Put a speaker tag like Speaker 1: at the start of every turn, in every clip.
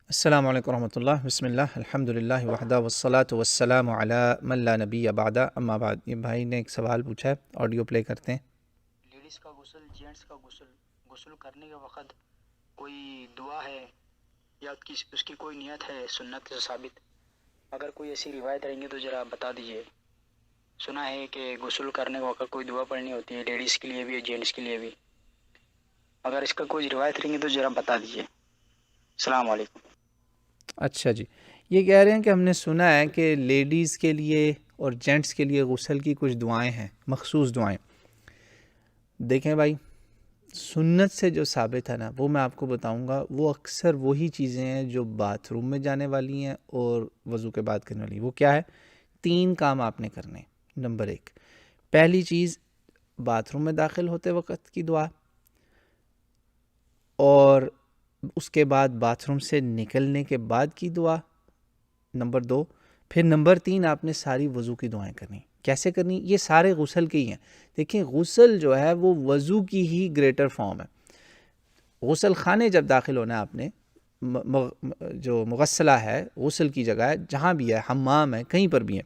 Speaker 1: السلام علیکم ورحمۃ اللہ، بسم اللہ، الحمد للہ وحدہ والصلاۃ والسلام علی من لا نبی بعد، اما بعد۔ یہ بھائی نے ایک سوال پوچھا ہے، آڈیو پلے کرتے ہیں۔
Speaker 2: لیڈیز کا غسل، جینٹس کا غسل کرنے کے وقت کوئی دعا ہے یا اس کی کوئی نیت ہے سنت سے ثابت؟ اگر کوئی ایسی روایت رہیں گی تو ذرا بتا دیجیے۔ سنا ہے کہ غسل کرنے کے وقت کوئی دعا پڑھنی ہوتی ہے، لیڈیز کے لیے بھی اور جینٹس کے لیے بھی۔ اگر اس کا کوئی روایت رہیں گی تو ذرا بتا دیجیے۔ السلام علیکم۔
Speaker 1: اچھا جی، یہ کہہ رہے ہیں کہ ہم نے سنا ہے کہ لیڈیز کے لیے اور جینٹس کے لیے غسل کی کچھ دعائیں ہیں، مخصوص دعائیں۔ دیکھیں بھائی، سنت سے جو ثابت ہے نا، وہ میں آپ کو بتاؤں گا، وہ اکثر وہی چیزیں ہیں جو باتھ روم میں جانے والی ہیں اور وضو کے بعد کرنے والی ہیں۔ وہ کیا ہے؟ 3 کام آپ نے کرنے۔ نمبر 1، پہلی چیز باتھ روم میں داخل ہوتے وقت کی دعا، اور اس کے بعد باتھ روم سے نکلنے کے بعد کی دعا، نمبر 2۔ پھر نمبر 3، آپ نے ساری وضو کی دعائیں کرنی۔ کیسے کرنی؟ یہ سارے غسل کے ہی ہیں۔ دیکھیں، غسل جو ہے وہ وضو کی ہی گریٹر فارم ہے۔ غسل خانے جب داخل ہونا ہے آپ نے، جو مغسلہ ہے، غسل کی جگہ ہے، جہاں بھی ہے، حمام ہے، کہیں پر بھی ہے،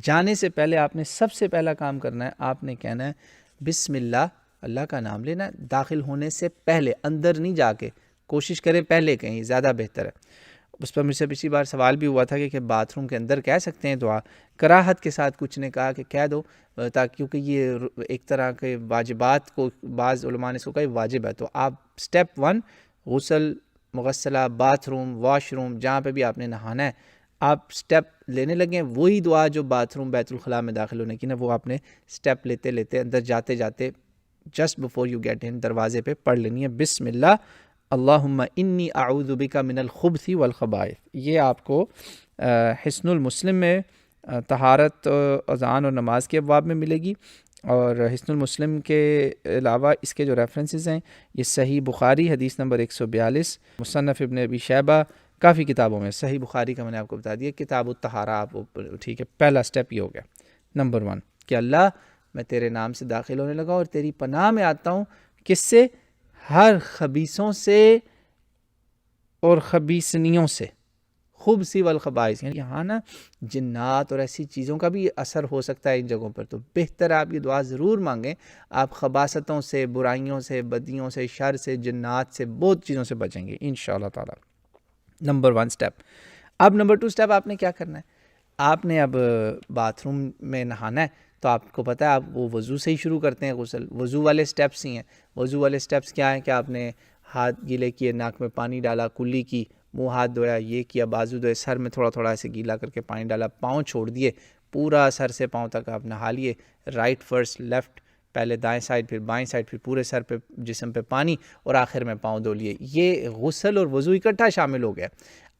Speaker 1: جانے سے پہلے آپ نے سب سے پہلا کام کرنا ہے، آپ نے کہنا ہے بسم اللہ، اللہ کا نام لینا ہے داخل ہونے سے پہلے، اندر نہیں جا کے۔ کوشش کریں پہلے کہیں، زیادہ بہتر ہے۔ اس پر مجھ سے پچھلی بار سوال بھی ہوا تھا کہ باتھ روم کے اندر کہہ سکتے ہیں دعا؟ کراہت کے ساتھ کچھ نے کہا کہ کہہ دو، تاکہ کیونکہ یہ ایک طرح کے واجبات کو بعض علماء نے اس کو کہا واجب ہے۔ تو آپ سٹیپ 1، غسل، مغسلہ، باتھ روم، واش روم، جہاں پہ بھی آپ نے نہانا ہے، آپ سٹیپ لینے لگیں۔ وہی دعا جو باتھ روم بیت الخلاء میں داخل ہونے کی نا، وہ آپ نے سٹیپ لیتے لیتے اندر جاتے جاتے just before you get in, دروازے پہ پڑھ لینی ہے بسم اللہ اللہم انی اعوذ بک من الخبث والخبائث۔ یہ آپ کو حصن المسلم میں طہارت، اذان اور نماز کے ابواب میں ملے گی، اور حصن المسلم کے علاوہ اس کے جو ریفرنسز ہیں، یہ صحیح بخاری حدیث نمبر 142، مصنف ابن ابی شیبہ، کافی کتابوں میں۔ صحیح بخاری کا میں نے آپ کو بتا دیا، کتاب الطہارہ، آپ ٹھیک ہے۔ پہلا سٹیپ یہ ہو گیا، نمبر 1، کہ اللہ میں تیرے نام سے داخل ہونے لگا اور تیری پناہ میں آتا ہوں، کس سے؟ ہر خبیثوں سے اور خبیثنیوں سے، خبثی والخبائث، یعنی یہاں نا جنات اور ایسی چیزوں کا بھی اثر ہو سکتا ہے ان جگہوں پر، تو بہتر آپ یہ دعا ضرور مانگیں۔ آپ خباثتوں سے، برائیوں سے، بدیوں سے، شر سے، جنات سے، بہت چیزوں سے بچیں گے انشاءاللہ تعالی۔ Number 1 step. اب نمبر 2 سٹیپ آپ نے کیا کرنا ہے؟ آپ نے اب باتھ روم میں نہانا ہے، تو آپ کو پتہ ہے آپ وہ وضو سے ہی شروع کرتے ہیں غسل، وضو والے سٹیپس ہی ہیں۔ وضو والے سٹیپس کیا ہیں کہ آپ نے ہاتھ گیلے کیے، ناک میں پانی ڈالا، کلی کی، منہ ہاتھ دھویا، یہ کیا، بازو دھوئے، سر میں تھوڑا تھوڑا ایسے گیلا کر کے پانی ڈالا، پاؤں چھوڑ دیے، پورا سر سے پاؤں تک آپ نہا لیے، رائٹ فرسٹ، لیفٹ پہلے دائیں سائڈ، پھر بائیں سائڈ، پھر پورے سر پہ، جسم پہ پانی، اور آخر میں پاؤں دھو لیے۔ یہ غسل اور وضو اکٹھا شامل ہو گیا۔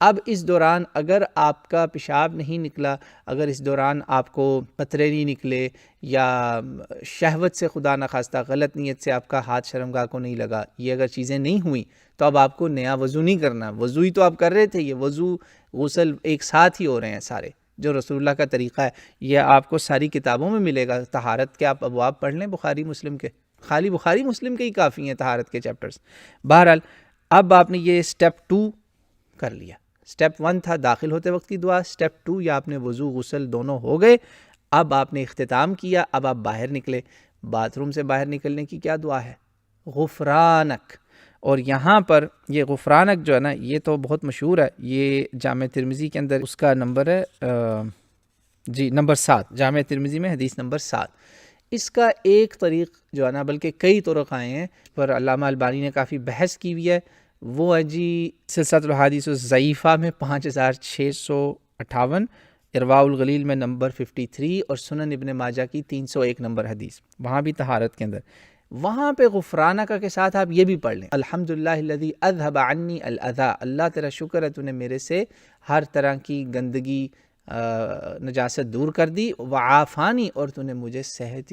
Speaker 1: اب اس دوران اگر آپ کا پیشاب نہیں نکلا، اگر اس دوران آپ کو قطرے نہیں نکلے، یا شہوت سے خدا نخواستہ غلط نیت سے آپ کا ہاتھ شرمگاہ کو نہیں لگا، یہ اگر چیزیں نہیں ہوئیں، تو اب آپ کو نیا وضو نہیں کرنا۔ وضو ہی تو آپ کر رہے تھے، یہ وضو غسل ایک ساتھ ہی ہو رہے ہیں سارے، جو رسول اللہ کا طریقہ ہے۔ یہ آپ کو ساری کتابوں میں ملے گا، طہارت کے آپ ابواب پڑھ لیں بخاری مسلم کے، خالی بخاری مسلم کے ہی کافی ہیں طہارت کے چیپٹرز۔ بہرحال اب آپ نے یہ سٹیپ 2 کر لیا۔ سٹیپ 1 تھا داخل ہوتے وقت کی دعا، سٹیپ 2 یا آپ نے وضو غسل دونوں ہو گئے، اب آپ نے اختتام کیا، اب آپ باہر نکلے۔ باتھ روم سے باہر نکلنے کی کیا دعا ہے؟ غفرانک۔ اور یہاں پر یہ غفرانک جو ہے نا، یہ تو بہت مشہور ہے، یہ جامع ترمذی کے اندر اس کا نمبر ہے نمبر 7، جامع ترمذی میں حدیث نمبر 7۔ اس کا ایک طریق جو ہے نا، بلکہ کئی طرق آئے ہیں، پر علامہ البانی نے کافی بحث کی ہوئی ہے، وہ ہے جی سلسلۃ الحادیث الضعیفہ میں 5658، ارواء الغلیل میں نمبر 53، اور سنن ابن ماجہ کی 301 نمبر حدیث، وہاں بھی طہارت کے اندر، وہاں پہ غفرانہ کے ساتھ آپ یہ بھی پڑھ لیں، الحمدللہ الذی اذھب عنی الاذی، اللہ تیرا شکر ہے تو نے میرے سے ہر طرح کی گندگی، نجاست دور کر دی، وعافانی، اور تو نے مجھے صحت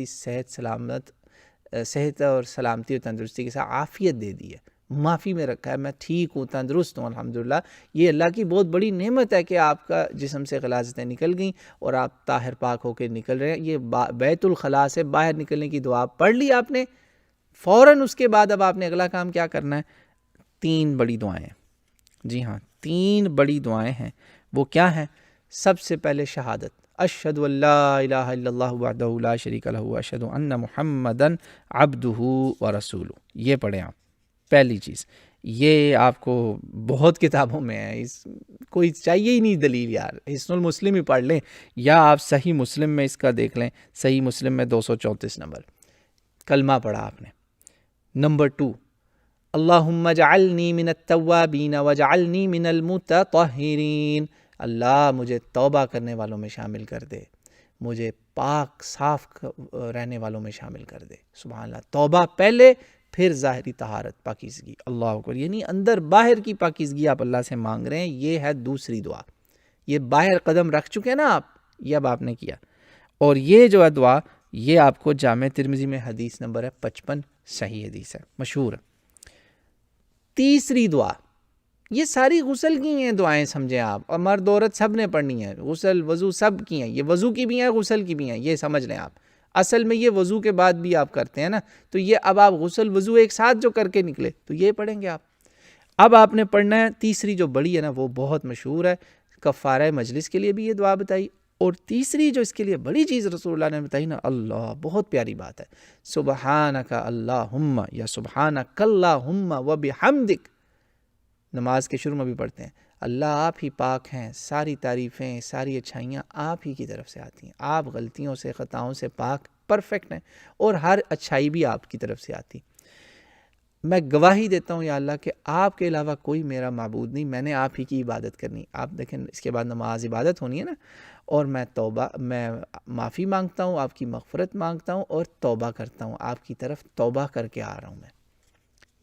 Speaker 1: اور سلامتی اور تندرستی کے ساتھ عافیت دے دی ہے، معافی میں رکھا ہے، میں ٹھیک ہوں، تندرست ہوں الحمدللہ۔ یہ اللہ کی بہت بڑی نعمت ہے کہ آپ کا جسم سے غلاظتیں نکل گئیں اور آپ طاہر پاک ہو کے نکل رہے ہیں۔ یہ بیت الخلاء سے باہر نکلنے کی دعا پڑھ لی آپ نے، فوراً اس کے بعد اب آپ نے اگلا کام کیا کرنا ہے؟ 3 بڑی دعائیں، جی ہاں 3 بڑی دعائیں ہیں، وہ کیا ہیں؟ سب سے پہلے شہادت، اشہد ان لا الہ الا اللہ وحدہ لا شریک لہ واشہد ان محمدً عبدہ ورسولہ، یہ پڑھیں آپ پہلی چیز۔ یہ آپ کو بہت کتابوں میں ہے، کوئی چاہیے ہی نہیں دلیل یار، حسن المسلم ہی پڑھ لیں، یا آپ صحیح مسلم میں اس کا دیکھ لیں، صحیح مسلم میں 234 نمبر کلمہ پڑھا آپ نے۔ نمبر 2، اللہم اجعلنی من التوابین واجعلنی من المتطہرین، اللہ مجھے توبہ کرنے والوں میں شامل کر دے، مجھے پاک صاف رہنے والوں میں شامل کر دے۔ سبحان اللہ، توبہ پہلے، پھر ظاہری طہارت پاکیزگی، اللہ اکبر، یعنی اندر باہر کی پاکیزگی آپ اللہ سے مانگ رہے ہیں، یہ ہے دوسری دعا۔ یہ باہر قدم رکھ چکے نا آپ، یہ اب آپ نے کیا، اور یہ جو ہے دعا، یہ آپ کو جامع ترمذی میں حدیث نمبر ہے 55، صحیح حدیث ہے، مشہور ہے۔ تیسری دعا، یہ ساری غسل کی ہیں دعائیں، سمجھیں آپ، اور مرد عورت سب نے پڑھنی ہے، غسل وضو سب کی ہیں، یہ وضو کی بھی ہیں غسل کی بھی ہیں، یہ سمجھ لیں آپ۔ اصل میں یہ وضو کے بعد بھی آپ کرتے ہیں نا، تو یہ اب آپ غسل وضو ایک ساتھ جو کر کے نکلے تو یہ پڑھیں گے آپ۔ اب آپ نے پڑھنا ہے تیسری جو بڑی ہے نا، وہ بہت مشہور ہے، کفارہ مجلس کے لیے بھی یہ دعا بتائی، اور تیسری جو اس کے لیے بڑی چیز رسول اللہ نے بتائی نا، اللہ بہت پیاری بات ہے، سبحانک اللہم یا سبحانک اللہم وبحمدک، نماز کے شروع میں بھی پڑھتے ہیں، اللہ آپ ہی پاک ہیں، ساری تعریفیں ساری اچھائیاں آپ ہی کی طرف سے آتی ہیں، آپ غلطیوں سے خطاؤں سے پاک پرفیکٹ ہیں، اور ہر اچھائی بھی آپ کی طرف سے آتی۔ میں گواہی دیتا ہوں یا اللہ کہ آپ کے علاوہ کوئی میرا معبود نہیں، میں نے آپ ہی کی عبادت کرنی۔ آپ دیکھیں اس کے بعد نماز عبادت ہونی ہے نا، اور میں معافی مانگتا ہوں، آپ کی مغفرت مانگتا ہوں، اور توبہ کرتا ہوں، آپ کی طرف توبہ کر کے آ رہا ہوں میں۔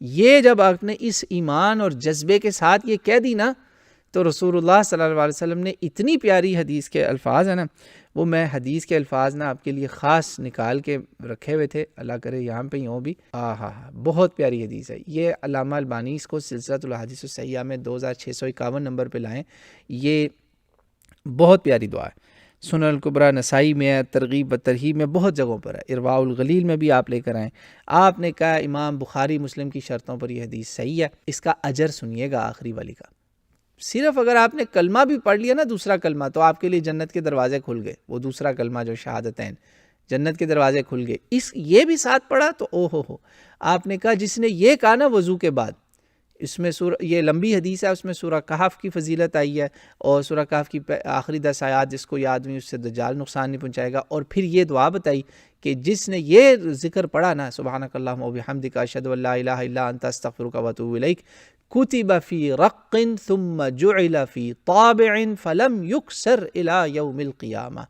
Speaker 1: یہ جب آپ نے اس ایمان اور جذبے کے ساتھ یہ کہہ دی نا، تو رسول اللہ صلی اللہ علیہ وسلم نے اتنی پیاری حدیث کے الفاظ ہیں نا، وہ میں حدیث کے الفاظ نا آپ کے لیے خاص نکال کے رکھے ہوئے تھے، اللہ کرے یہاں پہ ہی ہوں بھی، بہت پیاری حدیث ہے یہ۔ علامہ البانی اس کو سلسلۃ الاحادیث الصحیحہ میں 2651 نمبر پہ لائیں، یہ بہت پیاری دعا ہے۔ سنن الکبریٰ نسائی میں ہے، ترغیب و ترہیب میں بہت جگہوں پر ہے، ارواء الغلیل میں بھی آپ لے کر آئیں۔ آپ نے کہا امام بخاری مسلم کی شرطوں پر یہ حدیث صحیح ہے، اس کا اجر سنیے گا آخری والی کا۔ صرف اگر آپ نے کلمہ بھی پڑھ لیا نا، دوسرا کلمہ، تو آپ کے لیے جنت کے دروازے کھل گئے، وہ دوسرا کلمہ جو شہادتین، جنت کے دروازے کھل گئے۔ یہ بھی ساتھ پڑھا تو او ہو، آپ نے کہا جس نے یہ کہا نا وضو کے بعد، اس میں یہ لمبی حدیث ہے، اس میں سورہ کہف کی فضیلت آئی ہے، اور سورہ کہف کی آخری 10 آیات جس کو یاد ہوئی اس سے دجال نقصان نہیں پہنچائے گا، اور پھر یہ دعا بتائی کہ جس نے یہ ذکر پڑھا نا، سبحانک اللہم وبحمدک اشہد ان لا الہ الا انت استغفرک واتوب الیک، کتب فی رق ثم جعل فی طابع فلم یکسر الی یوم القیامہ،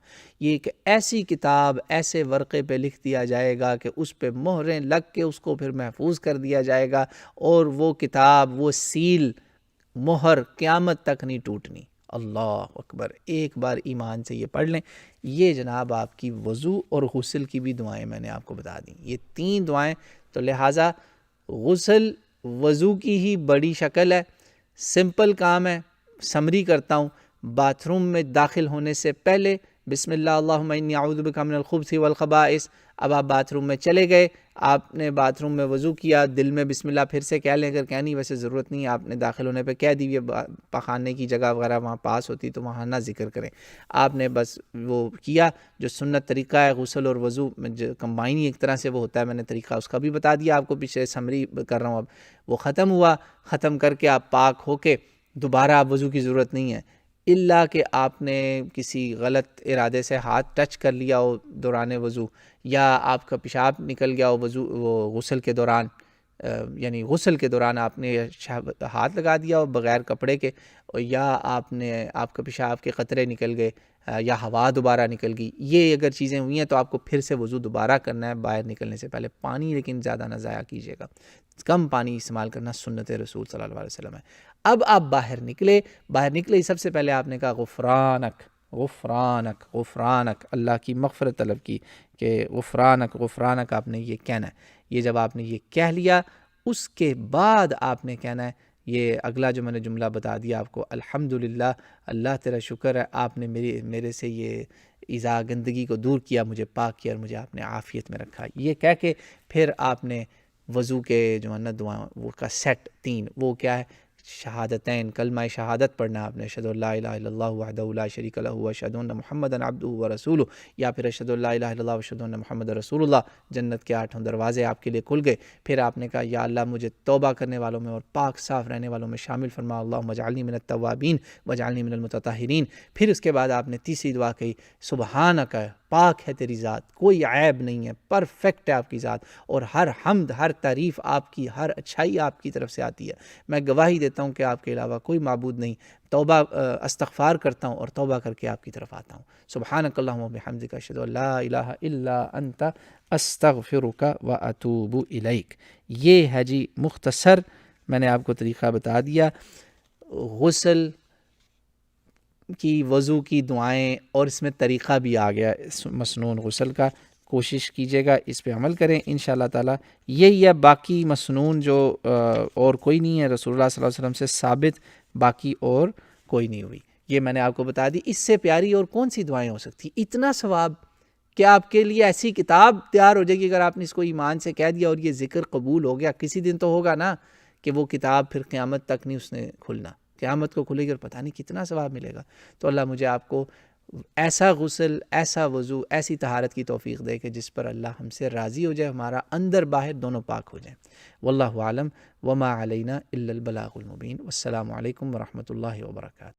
Speaker 1: یہ ایک ایسی کتاب ایسے ورقے پہ لکھ دیا جائے گا کہ اس پہ مہریں لگ کے اس کو پھر محفوظ کر دیا جائے گا، اور وہ کتاب، وہ سیل، مہر قیامت تک نہیں ٹوٹنی۔ اللہ اکبر، ایک بار ایمان سے یہ پڑھ لیں۔ یہ جناب آپ کی وضو اور غسل کی بھی دعائیں میں نے آپ کو بتا دیں، یہ 3 دعائیں، تو لہٰذا غسل وضو کی ہی بڑی شکل ہے، سمپل کام ہے، سمری کرتا ہوں۔ باتھ روم میں داخل ہونے سے پہلے بسم اللہ اللہم انی اعوذ بک من الخبث والخبائث، اب آپ باتھ روم میں چلے گئے، آپ نے باتھ روم میں وضو کیا، دل میں بسم اللہ پھر سے کہہ لیں، اگر کہنی ویسے ضرورت نہیں، آپ نے داخل ہونے پہ کہہ دی، یہ پخانے کی جگہ وغیرہ وہاں پاس ہوتی تو وہاں نہ ذکر کریں، آپ نے بس وہ کیا جو سنت طریقہ ہے غسل اور وضو کمبائن ایک طرح سے وہ ہوتا ہے، میں نے طریقہ اس کا بھی بتا دیا آپ کو، پیچھے سمری کر رہا ہوں، اب وہ ختم ہوا، ختم کر کے آپ پاک ہو کے دوبارہ آپ وضو کی ضرورت نہیں ہے، الا کہ آپ نے کسی غلط ارادے سے ہاتھ ٹچ کر لیا ہو دوران وضو، یا آپ کا پیشاب نکل گیا ہو وہ غسل کے دوران، یعنی غسل کے دوران آپ نے ہاتھ لگا دیا ہو بغیر کپڑے کے، یا آپ کا پیشاب کے قطرے نکل گئے، یا ہوا دوبارہ نکل گئی، یہ اگر چیزیں ہوئی ہیں تو آپ کو پھر سے وضو دوبارہ کرنا ہے باہر نکلنے سے پہلے۔ پانی لیکن زیادہ نہ ضائع کیجیے گا، کم پانی استعمال کرنا سنت رسول صلی اللہ علیہ وسلم ہے۔ اب آپ باہر نکلے سب سے پہلے آپ نے کہا غفرانک غفرانک غفرانک، اللہ کی مغفرت طلب کی کہ غفرانک غفرانک، آپ نے یہ کہنا ہے۔ یہ جب آپ نے یہ کہہ لیا، اس کے بعد آپ نے کہنا ہے یہ اگلا جو میں نے جملہ بتا دیا آپ کو، الحمدللہ، اللہ تیرا شکر ہے، آپ نے میرے سے یہ ایذا گندگی کو دور کیا، مجھے پاک کیا، اور مجھے آپ نے عافیت میں رکھا۔ یہ کہہ کے پھر آپ نے وضو کے جو ہے نا دعائیں وہ کا سیٹ 3، وہ کیا ہے؟ شہادتین کلمہ شہادت پڑھنا ہے آپ نے، اشہدو لا الہ الا اللہ وحدہ لا شریک لہ واشہدو ان محمدا عبدہ ورسولہ، یا پھر اشہدو لا الہ الا اللہ واشہدو ان محمد رسول اللہ، جنت کے 8 دروازے آپ کے لیے کھل گئے۔ پھر آپ نے کہا یا اللہ مجھے توبہ کرنے والوں میں اور پاک صاف رہنے والوں میں شامل فرما، اللہم اجعلنی من التوابین واجعلنی من المتطہرین۔ پھر اس کے بعد آپ نے تیسری دعا کہی سبحانک، پاک ہے تیری ذات، کوئی عیب نہیں ہے، پرفیکٹ ہے آپ کی ذات، اور ہر حمد ہر تعریف آپ کی، ہر اچھائی آپ کی طرف سے آتی ہے۔ میں گواہی دیتا ہوں کہ آپ کے علاوہ کوئی معبود نہیں، توبہ استغفار کرتا ہوں اور توبہ کر کے آپ کی طرف آتا ہوں۔ سبحانک اللہم و بحمدک اشہد ان لا الہ الا انت استغفرک و اتوب الیک۔ یہ ہے جی مختصر، میں نے آپ کو طریقہ بتا دیا غسل کی، وضو کی دعائیں، اور اس میں طریقہ بھی آ گیا مسنون غسل کا۔ کوشش کیجیے گا اس پہ عمل کریں انشاءاللہ تعالی۔ یہی ہے، باقی مسنون جو اور کوئی نہیں ہے رسول اللہ صلی اللہ علیہ وسلم سے ثابت، باقی اور کوئی نہیں ہوئی، یہ میں نے آپ کو بتا دی۔ اس سے پیاری اور کون سی دعائیں ہو سکتی؟ اتنا ثواب کہ آپ کے لیے ایسی کتاب تیار ہو جائے گی اگر آپ نے اس کو ایمان سے کہہ دیا اور یہ ذکر قبول ہو گیا۔ کسی دن تو ہوگا نا کہ وہ کتاب پھر قیامت تک نہیں اس نے کھلنا، قیامت کو کھلے گی اور پتہ نہیں کتنا ثواب ملے گا۔ تو اللہ مجھے آپ کو ایسا غسل، ایسا وضو، ایسی طہارت کی توفیق دے کہ جس پر اللہ ہم سے راضی ہو جائے، ہمارا اندر باہر دونوں پاک ہو جائیں۔ واللہ عالم وما علینا الا البلاغ المبین۔ والسلام علیکم ورحمۃ اللہ وبرکاتہ۔